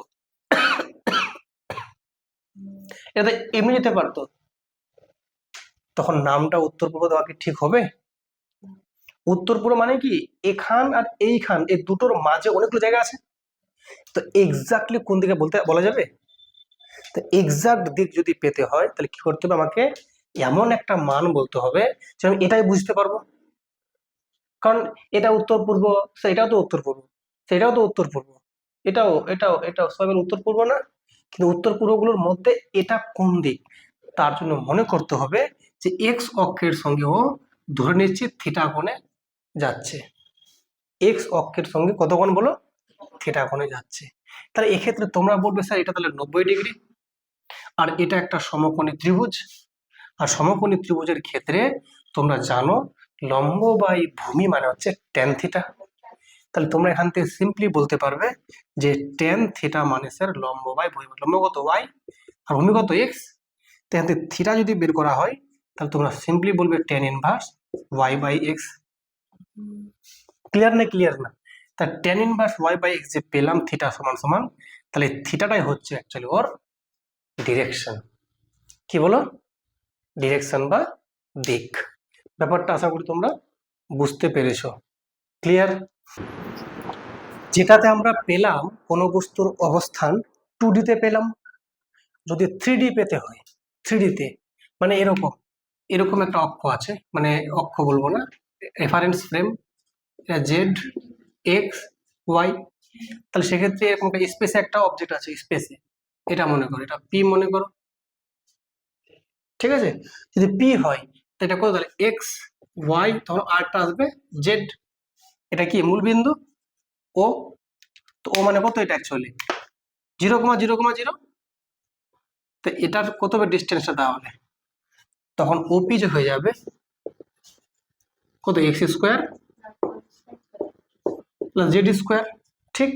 Speaker 1: এটা তো এমনি যেতে পারতো, তখন নামটা উত্তর পূর্ব দেওয়া কি ঠিক হবে? উত্তর পূর্ব মানে কি এখান আর এইখান, এই দুটোর মাঝে অনেকগুলো জায়গা আছে, তো এক্স্যাক্টলি কোন দিকে বলতে বলা যাবে? তো এক্সাক্ট দিক যদি পেতে হয় তাহলে কি করতে হবে, আমাকে এমন একটা মান বলতে হবে যে আমি এটাই বুঝতে পারবো। কারণ এটা উত্তর পূর্ব, এটাও তো উত্তর পূর্ব, সেটাও তো উত্তর পূর্ব, এটাও এটাও এটাও সবাই উত্তর পূর্ব না? কিন্তু উত্তর পূর্বগুলোর মধ্যে এটা কোন দিক, তার জন্য মনে করতে হবে যে এক্স অক্ষের সঙ্গে ও ধরে নিচ্ছি থিটা কোণে যাচ্ছে, এক্স অক্ষের সঙ্গে কত কোণ বলো, থিটা কোণে যাচ্ছে। তাহলে এক্ষেত্রে তোমরা বলবে স্যার এটা তাহলে 90 ডিগ্রি, আর এটা একটা সমকোণী ত্রিভুজ, আর সমকোণী ত্রিভুজের ক্ষেত্রে তোমরা জানো লম্ব বাই ভূমি মানে হচ্ছে ট্যান থিটা। তাহলে তোমরা এখান থেকে সিম্পলি বলতে পারবে যে ট্যান থিটা মানে স্যার লম্ব বাই ভূমি, লম্ব কত ওয়াই আর ভূমি কত এক্স। এখান থেকে থিটা যদি বের করা হয় তাহলে তোমরা সিম্পলি বলবে tan inverse Y by X. Clear না? ক্লিয়ার না? তা tan inverse Y by X যে পেলাম থিটা সমান সমান, তাহলে থিটাটাই হচ্ছে অ্যাকচুয়ালি ওর ডিরেকশন। কি বলো? ডিরেকশন বা দিক। ব্যাপারটা আশা করি তোমরা বুঝতে পেরেছো। ক্লিয়ার? যেটাতে আমরা পেলাম কোন বস্তুর অবস্থান 2D তে পেলাম, যদি 3D পেতে হয় 3D তে মানে এরকম এরকম একটা অক্ষ আছে, মানে অক্ষ বলবো না, রেফারেন্স ফ্রেম, এটা জেড এক্স ওয়াই, তাহলে সেক্ষেত্রে এরকম একটা স্পেসে একটা অবজেক্ট আছে, স্পেসে এটা মনে করো, এটা পি মনে করো, ঠিক আছে? যদি পি হয় তো এটা কত, তাহলে এক্স ওয়াই, তখন আরটা আসবে জেড, এটা কি মূল বিন্দু ও, তো ও মানে কত, এটা অ্যাকচুয়ালি 0,0,0, তো এটার কত হবে ডিস্টেন্সটা তাহলে, তখন ওপি যে হয়ে যাবে কত, x square plus Z square, ঠিক?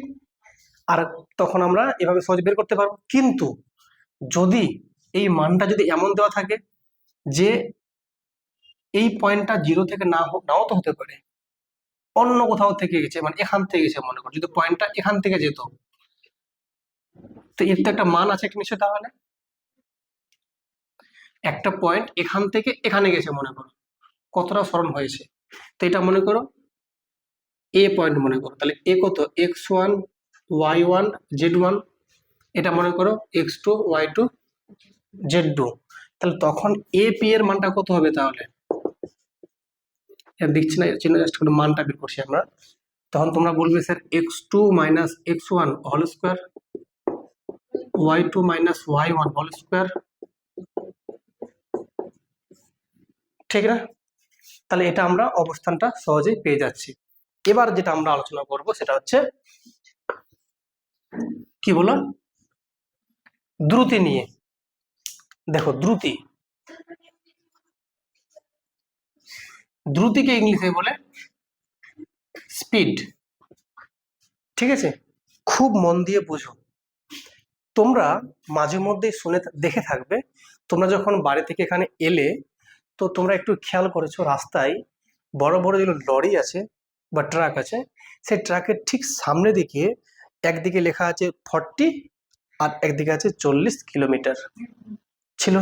Speaker 1: আর তখন আমরা এভাবে সহজে বের করতে পারবো। কিন্তু যদি এই মানটা যদি এমন দেওয়া থাকে যে এই পয়েন্টটা 0 থেকে নাও তো হতে পারে, অন্য কোথাও থেকে গেছে, মানে এখান থেকে গেছে মনে করো, যদি পয়েন্টটা এখান থেকে যেত, তো এর তো একটা মান আছে একটা নিশ্চয়, তাহলে একটা পয়েন্ট এখান থেকে এখানে গেছে মনে করো, কতটা সরণ হয়েছে, তো এটা মনে করো এ পয়েন্ট মনে করো, তাহলে এ কত, x1 y1 z1, এটা মনে করো x2 y2 z2, তাহলে তখন এ পি এর মানটা কত হবে, তাহলে দেখছি না চিহ্ন, জাস্ট করে মানটা বের করছি আমরা, তখন তোমরা বলবে sir x2 minus x1 whole square y2 minus y1 whole square, ঠিক না? তাহলে এটা আমরা অবস্থানটা সহজেই পেয়ে যাচ্ছি। এবার যেটা আমরা আলোচনা করব সেটা হচ্ছে কি বলো, দ্রুতি নিয়ে। দেখো দ্রুতি, দ্রুতিকে ইংলিশে বলে স্পিড, ঠিক আছে? খুব মন দিয়ে বুঝো, তোমরা মাঝে মধ্যে শুনে দেখে থাকবে, তোমরা যখন বাড়ি থেকে এখানে এলে তো তোমরা একটু খেয়াল করেছো রাস্তায় বড় বড় যেগুলো লরি আছে বা ট্রাক আছে, সেই ট্রাকের ঠিক সামনে দিকে একদিকে লেখা আছে 40 আর একদিকে আছে 40 কিলোমিটার ছিল,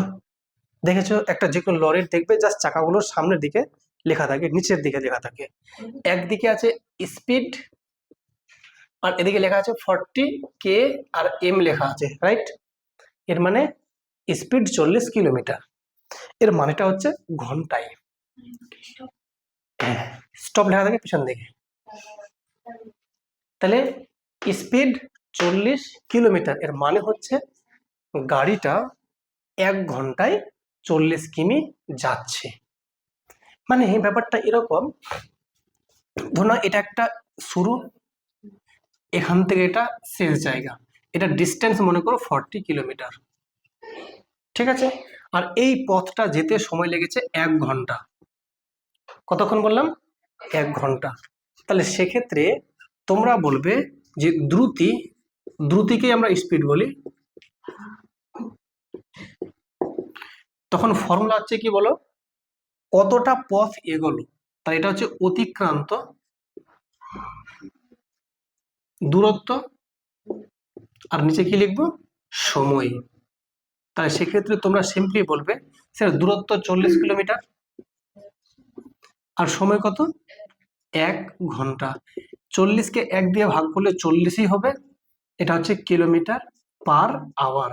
Speaker 1: দেখেছো? একটা যে কোনো লরির দেখবে জাস্ট চাকাগুলোর সামনের দিকে লেখা থাকে, নিচের দিকে লেখা থাকে, একদিকে আছে স্পিড আর এদিকে লেখা আছে 40 কে আর এম লেখা আছে, রাইট? এর মানে স্পিড 40 কিলোমিটার, এর মানেটা হচ্ছে ঘন্টায়, স্টপ লেখা থাকে পিছন দিকে। তাহলে স্পিড 40 কিলোমিটার, এর মানে হচ্ছে গাড়িটা 1 ঘন্টায় 40 কিমি যাচ্ছে। মানে ব্যাপারটা এরকম, ধরুন এটা একটা শুরু, এখান থেকে এটা শেষ জায়গা, এটা ডিস্টেন্স মনে করো 40 কিলোমিটার, ঠিক আছে। আর এই পথটা যেতে সময় লেগেছে 1 ঘন্টা। কতক্ষণ বললাম? 1 ঘন্টা। তাহলে সেক্ষেত্রে তোমরা বলবে যে দ্রুতিকে আমরা স্পিড বলি, তখন ফর্মুলা হচ্ছে কি বলো, কতটা পথ এগোলো, তাই এটা হচ্ছে অতিক্রান্ত দূরত্ব, আর নিচে কি লিখবো? সময়। তাহলে সেক্ষেত্রে তোমরা সিম্পলি বলবে স্যার দূরত্ব 40 কিলোমিটার আর সময় কত? 1 ঘন্টা। 40কে 1 দিয়ে ভাগ করলে 40ই হবে, এটা হচ্ছে কিলোমিটার পার আওয়ার।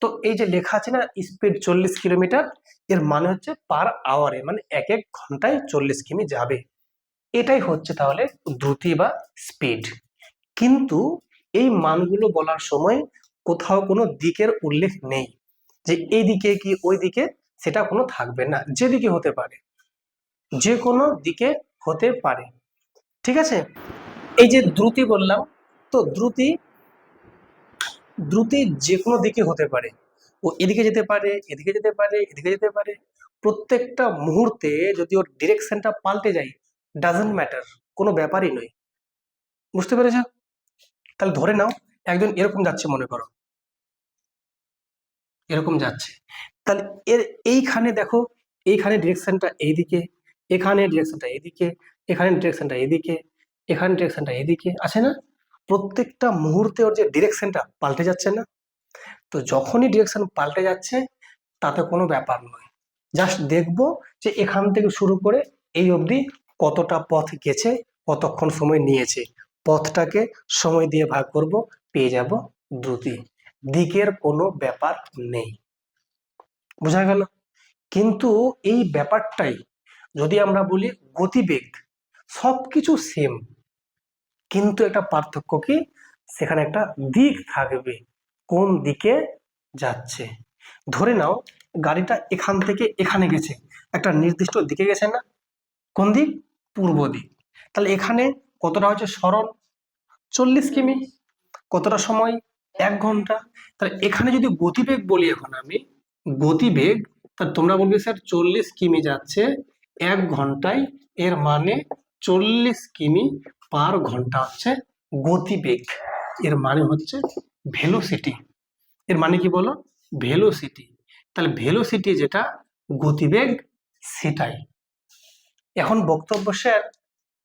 Speaker 1: তো এই যে লেখা আছে না স্পিড 40 কিলোমিটার, এর মানে হচ্ছে পার আওয়ারে, মানে 1 ঘন্টায় 40 কিমি যাবে। এটাই হচ্ছে তাহলে দ্রুতি বা স্পিড। কিন্তু এই মানগুলো বলার সময় কোথাও কোনো দিকের উল্লেখ নেই, যে এই দিকে কি ওই দিকে, সেটা কোনো থাকবে না, যেদিকে হতে পারে, যে কোনো দিকে হতে পারে, ঠিক আছে। এই যে দ্রুতি বললাম, তো দ্রুতি যে কোনো দিকে হতে পারে, ও এদিকে যেতে পারে, এদিকে যেতে পারে, এদিকে যেতে পারে। প্রত্যেকটা মুহূর্তে যদি ওর ডিরেকশনটা পাল্টে যায়, ডাজন্ট ম্যাটার, কোনো ব্যাপারই নয়। বুঝতে পেরেছ? তাহলে ধরে নাও একজন এরকম যাচ্ছে, মনে করো এরকম যাচ্ছে, তাহলে এর এইখানে দেখো, এইখানে ডিরেকশনটা এইদিকে, এখানে ডিরেকশনটা এইদিকে, এখানে ডিরেকশনটা এইদিকে, এখানে ডিরেকশনটা এইদিকে আছে না? প্রত্যেকটা মুহূর্তে ওর যে ডিরেকশনটা পাল্টে যাচ্ছে না? তো যখনই ডিরেকশন পাল্টে যাচ্ছে তাতে কোনো ব্যাপার নয়, জাস্ট দেখবো যে এখান থেকে শুরু করে এই অবধি কতটা পথ গেছে, কতক্ষণ সময় নিয়েছে, পথটাকে সময় দিয়ে ভাগ করব, পেয়ে যাব দ্রুতি। দিকের কোনো ব্যাপার নেই, বোঝা গেল? কিন্তু এই ব্যাপারটাই যদি আমরা বলি গতিবেগ, সবকিছু সেম, কিন্তু একটা পার্থক্য কি, সেখানে একটা দিক থাকবে, কোন দিকে যাচ্ছে। ধরে নাও গাড়িটা এখান থেকে এখানে গেছে, একটা নির্দিষ্ট দিকে গেছে না? কোন দিক? পূর্ব দিক। তাহলে এখানে কতটা হচ্ছে সরল? 40 কিমি। কতটা সময়? 1 ঘন্টা। তাহলে এখানে যদি গতিবেগ বলি, এখন আমি গতিবেগ, তাহলে তোমরা বলবে স্যার 40 কিমি যাচ্ছে 1 ঘন্টায়, এর মানে 40 কিমি পার ঘন্টা হচ্ছে গতিবেগ, এর মানে হচ্ছে ভেলোসিটি। এর মানে কি বলো? ভেলোসিটি। তাহলে ভেলোসিটি যেটা, গতিবেগ সেটাই। এখন বক্তব্য স্যার,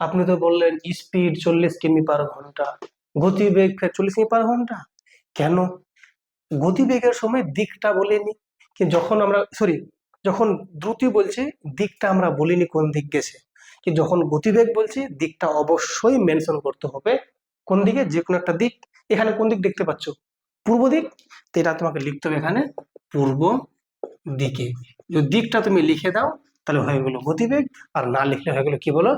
Speaker 1: আপনি তো বললেন স্পিড 40 কিমি পার ঘন্টা, গতিবেগ 40 কিমি পার ঘন্টা, কেন? গতিবেগের সময় দিকটা বলিনি, কিন্তু যখন আমরা যখন দ্রুতি বলছি দিকটা আমরা বলিনি কোন দিক গেছে, কিন্তু যখন গতিবেগ বলছি দিকটা অবশ্যই মেনশন করতে হবে। কোন দিকে? যে কোনো একটা দিক। এখানে কোন দিক দেখতে পাচ্ছ? পূর্ব দিক। তো এটা তোমাকে লিখতে হবে এখানে পূর্ব দিকে। যদি দিকটা তুমি লিখে দাও তাহলে হয়ে গেল গতিবেগ, আর না লিখলে হয়ে গেল কি বলো?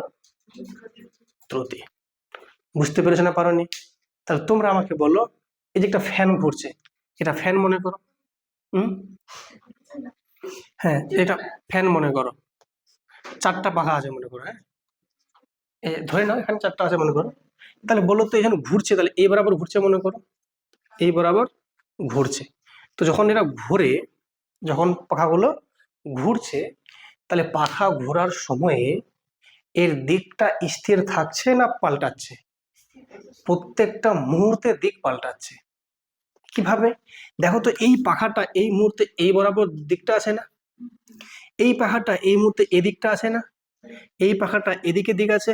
Speaker 1: দ্রুতি। বুঝতে পেরেছো না পারোনি? তাহলে তোমরা আমাকে বলো, এই যে একটা ফ্যান ঘুরছে, এটা ফ্যান মনে করো। হ্যাঁ, এটা ফ্যান মনে করো, 4টা পাখা আছে মনে করো। হ্যাঁ, ধরে নাও এখানে 4টা আছে মনে করো। তাহলে বলো তো এখানে ঘুরছে, তাহলে এই বরাবর ঘুরছে মনে করো, এই বরাবর ঘুরছে। তো যখন এরা ঘুরে, যখন পাখাগুলো ঘুরছে, তাহলে পাখা ঘোরার সময়ে এর দিকটা স্থির থাকছে না পাল্টাচ্ছে? প্রত্যেকটা মুহূর্তে দিক পাল্টাচ্ছে। কিভাবে? দেখো তো, এই পাখাটা এই মুহূর্তে এই বরাবর দিকটা আছে না? এই পাখাটা এই মুহূর্তে এদিকটা আছে না? এই পাখাটা এদিকে দিক আছে,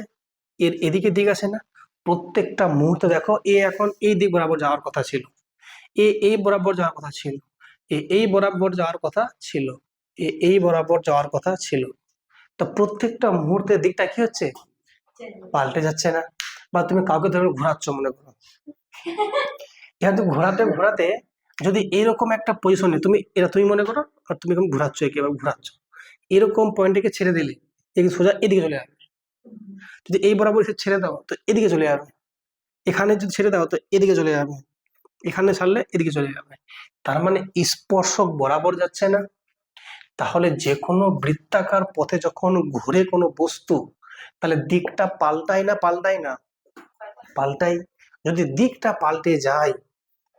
Speaker 1: এর এদিকে দিক আছে না? প্রত্যেকটা মুহূর্তে দেখো, এ এখন এই দিক বরাবর যাওয়ার কথা ছিল, এই বরাবর যাওয়ার কথা ছিল, এই বরাবর যাওয়ার কথা ছিল, এই বরাবর যাওয়ার কথা ছিল। তো প্রত্যেকটা মুহূর্তের দিকটা কি হচ্ছে? পাল্টে যাচ্ছে না? বা তুমি কাউকে ধরে ঘোরাচ্ছ মনে করো, এখানে ঘোরাতে ঘোরাতে যদি এরকম একটা পজিশনে তুমি মনে করো, আর তুমি ঘোরাচ্ছ, একেবারে ঘোরাচ্ছ, এরকম পয়েন্টকে ছেড়ে দিলে এই সোজা এদিকে চলে যাবে, যদি এই বরাবর এসে ছেড়ে দাও তো এদিকে চলে যাবে, এখানে যদি ছেড়ে দাও তো এদিকে চলে যাবে, এখানে ছাড়লে এদিকে চলে যাবে। তার মানে স্পর্শক বরাবর যাচ্ছে না। তাহলে যে কোনো বৃত্তাকার পথে যখন ঘুরে কোনো বস্তু, তাহলে দিকটা পাল্টায় না পাল্টায় না? পাল্টাই। যদি দিকটা পাল্টে যায়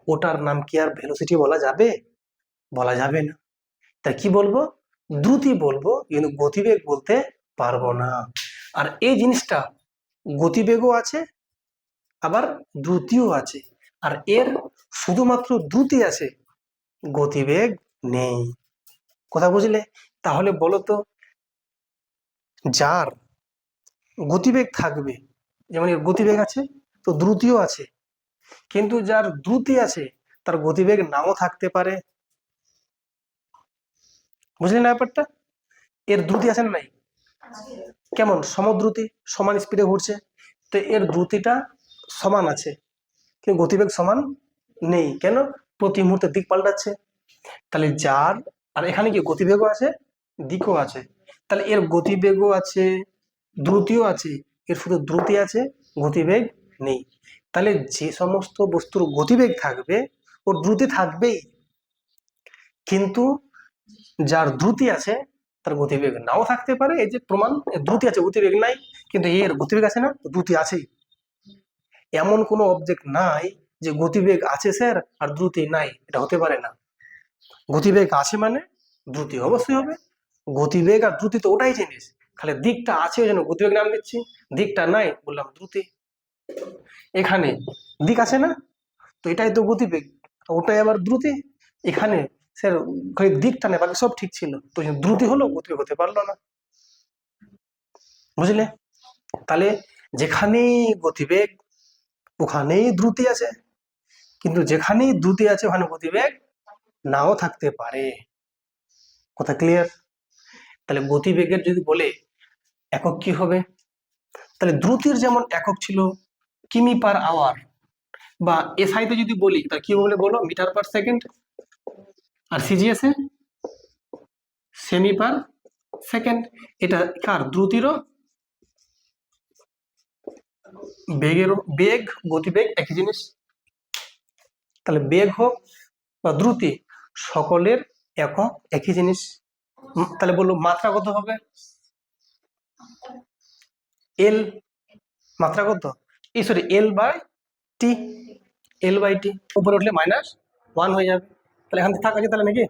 Speaker 1: ওটার নাম কি আর ভেলোসিটি বলা যাবে? বলা যাবে না। তা কি বলবো? দ্রুতি বলবো, কিন্তু গতিবেগ বলতে পারবো না। আর এই জিনিসটা গতিবেগও আছে আবার দ্রুতিও আছে, আর এর শুধুমাত্র দ্রুতি আছে, গতিবেগ নেই। কথা বুঝলে? তাহলে বলো তো, যার গতিবেগ থাকবে, যেমন এর গতিবেগ আছে তো দ্রুতিও আছে, কিন্তু যার দ্রুতি আছে তার গতিবেগ নাও থাকতে পারে। বুঝলি না ব্যাপারটা? এর দ্রুতি আছে না নাই? কেমন? সমদ্রুতি, সমান স্পিডে ঘুরছে, তো এর দ্রুতিটা সমান আছে কিন্তু গতিবেগ সমান নেই। কেন? প্রতি মুহূর্তে দিক পাল্টাচ্ছে। তাহলে যার, আর এখানে কি গতিবেগও আছে দিকও আছে, তাহলে এর গতিবেগও আছে দ্রুতিও আছে, এর শুধু দ্রুতি আছে গতিবেগ নেই। তাহলে যে সমস্ত বস্তুর গতিবেগ থাকবে ওর দ্রুতি থাকবেই, কিন্তু যার দ্রুতি আছে তার গতিবেগ নাও থাকতে পারে। এই যে প্রমাণ, দ্রুতি আছে গতিবেগ নাই, কিন্তু এর গতিবেগ আছে না, দ্রুতি আছেই। এমন কোনো অবজেক্ট নাই যে গতিবেগ আছে স্যার আর দ্রুতি নাই, এটা হতে পারে না। গতিবেগ আছে মানে দ্রুতি অবশ্যই হবে। গতিবেগ আর দ্রুতি তো ওটাই জিনিস, খালি দিকটা আছে ওই জন্য গতিবেগ নাম দিচ্ছি, দিকটা নাই বললাম দ্রুতি। এখানে দিক আছে না, তো এটাই তো গতিবেগ, ওটাই আবার দ্রুতি। এখানে স্যার খালি দিকটা নেই বাকি সব ঠিক ছিল, তো দ্রুতি হলো, গতিবেগ হতে পারলো না। বুঝলে? তাহলে যেখানেই গতিবেগ ওখানেই দ্রুতি আছে, কিন্তু যেখানেই দ্রুতি আছে ওখানে গতিবেগ নাও থাকতে পারে। কথা ক্লিয়ার? তাহলে গতিবেগের যদি বলে একক কি হবে, তাহলে দ্রুতির যেমন একক ছিল কিমি পার আওয়ার, বা এসআই তে যদি বলি তা কি বলে বলো, মিটার পার সেকেন্ড, আর সিজিএস এ সেমি পার সেকেন্ড। এটা কার? দ্রুতিরও বেগেরও, বেগ গতিবেগ একই জিনিস। তাহলে বেগ হোক বা দ্রুতি সকলের একক একই জিনিস। তাহলে বললো মাত্রা কত হবে? এল, মাত্রা কত? এই sorry L by T, L by T, উপরে উঠলে -1 হয়ে যাবে। তাহলে এখান থেকে থাক আছে তাহলে নাকি?